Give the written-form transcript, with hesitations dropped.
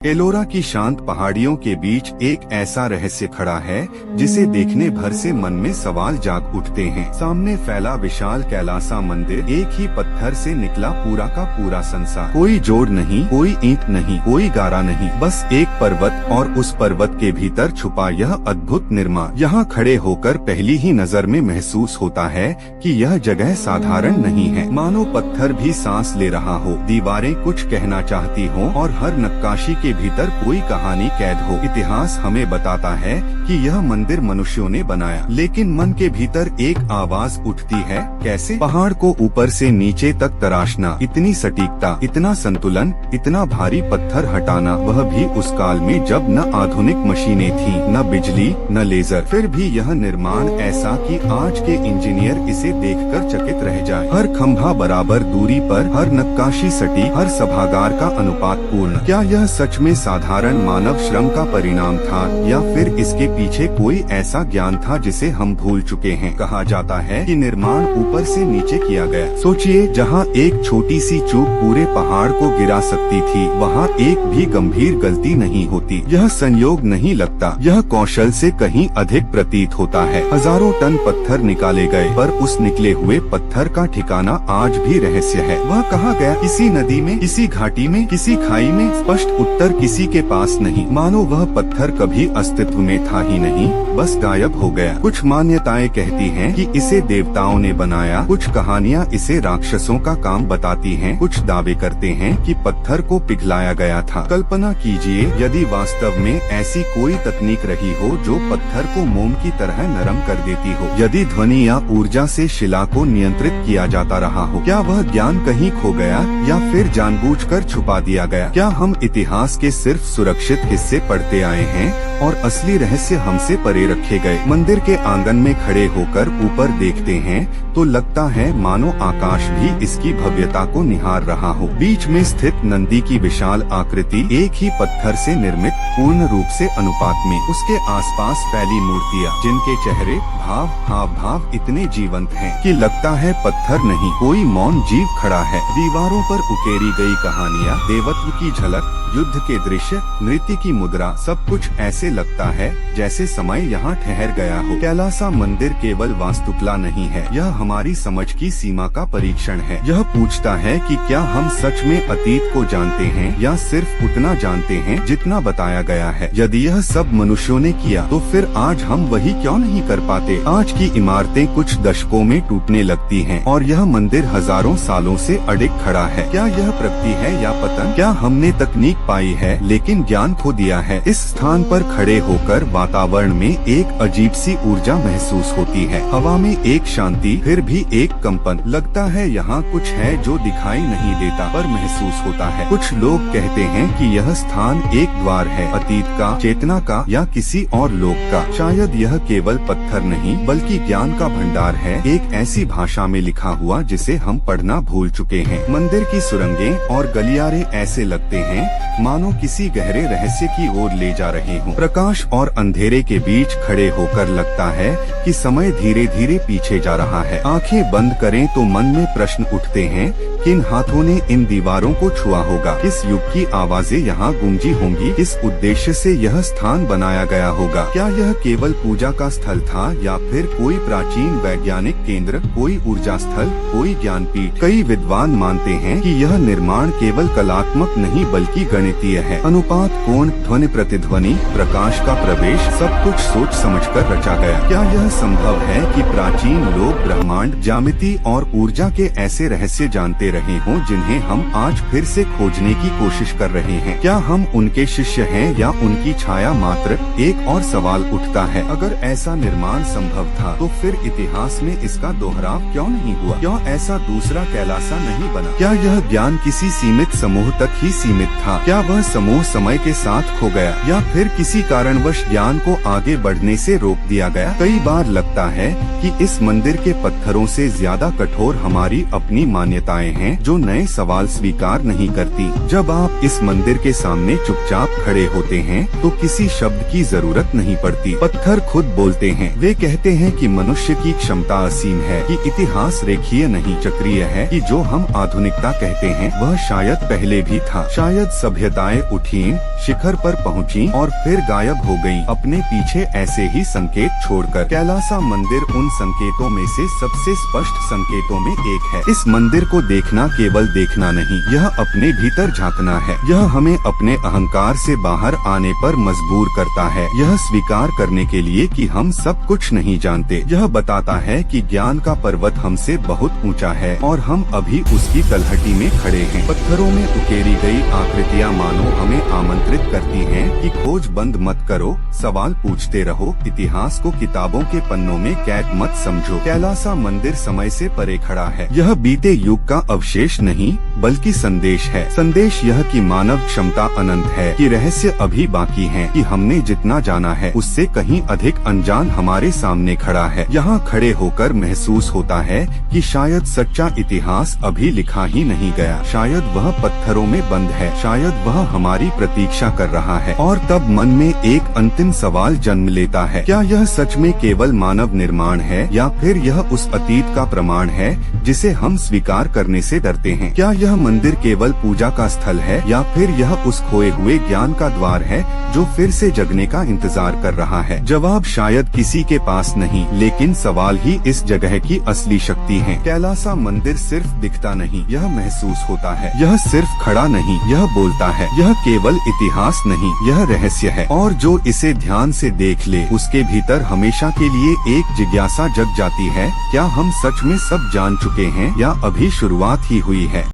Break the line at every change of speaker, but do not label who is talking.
एलोरा की शांत पहाड़ियों के बीच एक ऐसा रहस्य खड़ा है जिसे देखने भर से मन में सवाल जाग उठते हैं। सामने फैला विशाल कैलासा मंदिर, एक ही पत्थर से निकला पूरा का पूरा संसार। कोई जोड़ नहीं, कोई ईंट नहीं, कोई गारा नहीं, बस एक पर्वत और उस पर्वत के भीतर छुपा यह अद्भुत निर्माण। यहाँ खड़े होकर पहली ही नजर में महसूस होता है कि यह जगह साधारण नहीं है। मानो पत्थर भी सांस ले रहा हो, दीवारें कुछ कहना चाहती हो और हर नक्काशी के भीतर कोई कहानी कैद हो। इतिहास हमें बताता है कि यह मंदिर मनुष्यों ने बनाया, लेकिन मन के भीतर एक आवाज उठती है, कैसे? पहाड़ को ऊपर से नीचे तक तराशना, इतनी सटीकता, इतना संतुलन, इतना भारी पत्थर हटाना, वह भी उस काल में जब न आधुनिक मशीनें थीं, न बिजली, न लेजर। फिर भी यह निर्माण ऐसा कि आज के इंजीनियर इसे देखकर चकित रह जाए। हर खंभा बराबर दूरी पर, हर नक्काशी सटीक, हर सभागार का अनुपात पूर्ण। क्या यह सच में साधारण मानव श्रम का परिणाम था या फिर इसके पीछे कोई ऐसा ज्ञान था जिसे हम भूल चुके हैं? कहा जाता है कि निर्माण ऊपर से नीचे किया गया। सोचिए, जहाँ एक छोटी सी चूक पूरे पहाड़ को गिरा सकती थी, वहाँ एक भी गंभीर गलती नहीं होती। यह संयोग नहीं लगता, यह कौशल से कहीं अधिक प्रतीत होता है। हजारों टन पत्थर निकाले गए, पर उस निकले हुए पत्थर का ठिकाना आज भी रहस्य है। वह कहाँ गया? किसी नदी में, किसी घाटी में, किसी खाई में? स्पष्ट उत्तर किसी के पास नहीं। मानो वह पत्थर कभी अस्तित्व में था ही नहीं, बस गायब हो गया। कुछ मान्यताएं कहती हैं कि इसे देवताओं ने बनाया, कुछ कहानियां इसे राक्षसों का काम बताती हैं, कुछ दावे करते हैं कि पत्थर को पिघलाया गया था। कल्पना कीजिए, यदि वास्तव में ऐसी कोई तकनीक रही हो जो पत्थर को मोम की तरह नरम कर देती हो, यदि ध्वनि या ऊर्जा से शिला को नियंत्रित किया जाता रहा हो, क्या वह ज्ञान कहीं खो गया या फिर जानबूझकर छुपा दिया गया? क्या हम इतिहास के सिर्फ सुरक्षित हिस्से पढ़ते आए हैं और असली रहस्य हमसे परे रखे गए? मंदिर के आंगन में खड़े होकर ऊपर देखते हैं तो लगता है मानो आकाश भी इसकी भव्यता को निहार रहा हो। बीच में स्थित नंदी की विशाल आकृति एक ही पत्थर से निर्मित, पूर्ण रूप से अनुपात में। उसके आसपास फैली मूर्तियाँ, जिनके चेहरे, भाव, हाव भाव इतने जीवंत हैं कि लगता है पत्थर नहीं, कोई मौन जीव खड़ा है। दीवारों पर उकेरी गई कहानियाँ, देवत्व की झलक, युद्ध के दृश्य, नृत्य की मुद्रा, सब कुछ ऐसे लगता है जैसे समय यहाँ ठहर गया हो। कैलासा मंदिर केवल वास्तुकला नहीं है, यह हमारी समझ की सीमा का परीक्षण है। यह पूछता है कि क्या हम सच में अतीत को जानते हैं या सिर्फ उतना जानते हैं जितना बताया गया है। यदि यह सब मनुष्यों ने किया तो फिर आज हम वही क्यों नहीं कर पाते? आज की इमारतें कुछ दशकों में टूटने लगती हैं और यह मंदिर हजारों सालों से अडिग खड़ा है। क्या यह प्रगति है या पतन? क्या हमने तकनीक पाई है लेकिन ज्ञान खो दिया है? इस स्थान पर खड़े होकर वातावरण में एक अजीब सी ऊर्जा महसूस होती है। हवा में एक शांति, फिर भी एक कंपन। लगता है यहाँ कुछ है जो दिखाई नहीं देता पर महसूस होता है। कुछ लोग कहते हैं कि यह स्थान एक द्वार है, अतीत का, चेतना का या किसी और लोक का। शायद यह केवल पत्थर नहीं बल्कि ज्ञान का भंडार है, एक ऐसी भाषा में लिखा हुआ जिसे हम पढ़ना भूल चुके हैं। मंदिर की सुरंगें और गलियारे ऐसे लगते हैं मानो किसी गहरे रहस्य की ओर ले जा रहे हों। प्रकाश और अंधेरे के बीच खड़े होकर लगता है कि समय धीरे धीरे पीछे जा रहा है। आंखें बंद करें तो मन में प्रश्न उठते हैं, किन हाथों ने इन दीवारों को छुआ होगा? किस युग की आवाजें यहाँ गूंजी होंगी? किस उद्देश्य से यह स्थान बनाया गया होगा? क्या यह केवल पूजा का स्थल था या फिर कोई प्राचीन वैज्ञानिक केंद्र, कोई ऊर्जा स्थल, कोई ज्ञानपीठ? कई विद्वान मानते हैं कि यह निर्माण केवल कलात्मक नहीं बल्कि गणितीय है। अनुपात, कोण, ध्वनि प्रतिध्वनि, प्रकाश का प्रवेश, सब कुछ सोच समझकर रचा गया। क्या यह संभव है कि प्राचीन लोग ब्रह्मांड, ज्यामिति और ऊर्जा के ऐसे रहस्य जानते रहे हों जिन्हें हम आज फिर से खोजने की कोशिश कर रहे हैं? क्या हम उनके शिष्य हैं या उनकी छाया मात्र? एक और सवाल उठता है, अगर ऐसा निर्माण संभव था तो फिर इतिहास में इसका दोहराव क्यों नहीं हुआ? क्यों ऐसा दूसरा कैलासा नहीं बना? क्या यह ज्ञान किसी सीमित समूह तक ही सीमित था? क्या वह समूह समय के साथ खो गया या फिर किसी कारणवश ज्ञान को आगे बढ़ने से रोक दिया गया? कई बार लगता है कि इस मंदिर के पत्थरों से ज्यादा कठोर हमारी अपनी मान्यताएं हैं। हैं जो नए सवाल स्वीकार नहीं करती। जब आप इस मंदिर के सामने चुपचाप खड़े होते हैं तो किसी शब्द की जरूरत नहीं पड़ती। पत्थर खुद बोलते हैं। वे कहते हैं कि मनुष्य की क्षमता असीम है, कि इतिहास रेखीय नहीं चक्रीय है, कि जो हम आधुनिकता कहते हैं वह शायद पहले भी था। शायद सभ्यताएं उठी, शिखर पर पहुंची और फिर गायब हो गईं, अपने पीछे ऐसे ही संकेत छोड़कर। कैलासा मंदिर उन संकेतों में से सबसे स्पष्ट संकेतों में एक है। इस मंदिर को देखना केवल देखना नहीं, यह अपने भीतर झांकना है। यह हमें अपने अहंकार से बाहर आने पर मजबूर करता है, यह स्वीकार करने के लिए कि हम सब कुछ नहीं जानते। यह बताता है कि ज्ञान का पर्वत हमसे बहुत ऊंचा है और हम अभी उसकी तलहटी में खड़े हैं। पत्थरों में उकेरी गई आकृतियां मानो हमें आमंत्रित करती हैं कि खोज बंद मत करो, सवाल पूछते रहो, इतिहास को किताबों के पन्नों में कैद मत समझो। कैलासा मंदिर समय से परे खड़ा है। यह बीते युग का अवशेष नहीं बल्कि संदेश है। संदेश यह कि मानव क्षमता अनंत है, कि रहस्य अभी बाकी है, कि हमने जितना जाना है उससे कहीं अधिक अनजान हमारे सामने खड़ा है। यहाँ खड़े होकर महसूस होता है कि शायद सच्चा इतिहास अभी लिखा ही नहीं गया, शायद वह पत्थरों में बंद है, शायद वह हमारी प्रतीक्षा कर रहा है। और तब मन में एक अंतिम सवाल जन्म लेता है, क्या यह सच में केवल मानव निर्माण है या फिर यह उस अतीत का प्रमाण है जिसे हम स्वीकार करने से डरते हैं? क्या यह मंदिर केवल पूजा का स्थल है या फिर यह उस खोए हुए ज्ञान का द्वार है जो फिर से जगने का इंतजार कर रहा है? जवाब शायद किसी के पास नहीं, लेकिन सवाल ही इस जगह की असली शक्ति है। कैलासा मंदिर सिर्फ दिखता नहीं, यह महसूस होता है। यह सिर्फ खड़ा नहीं, यह बोलता है। यह केवल इतिहास नहीं, यह रहस्य है। और जो इसे ध्यान से देख ले उसके भीतर हमेशा के लिए एक जिज्ञासा जग जाती है, क्या हम सच में सब जान चुके हैं या अभी शुरुआत ही हुई है?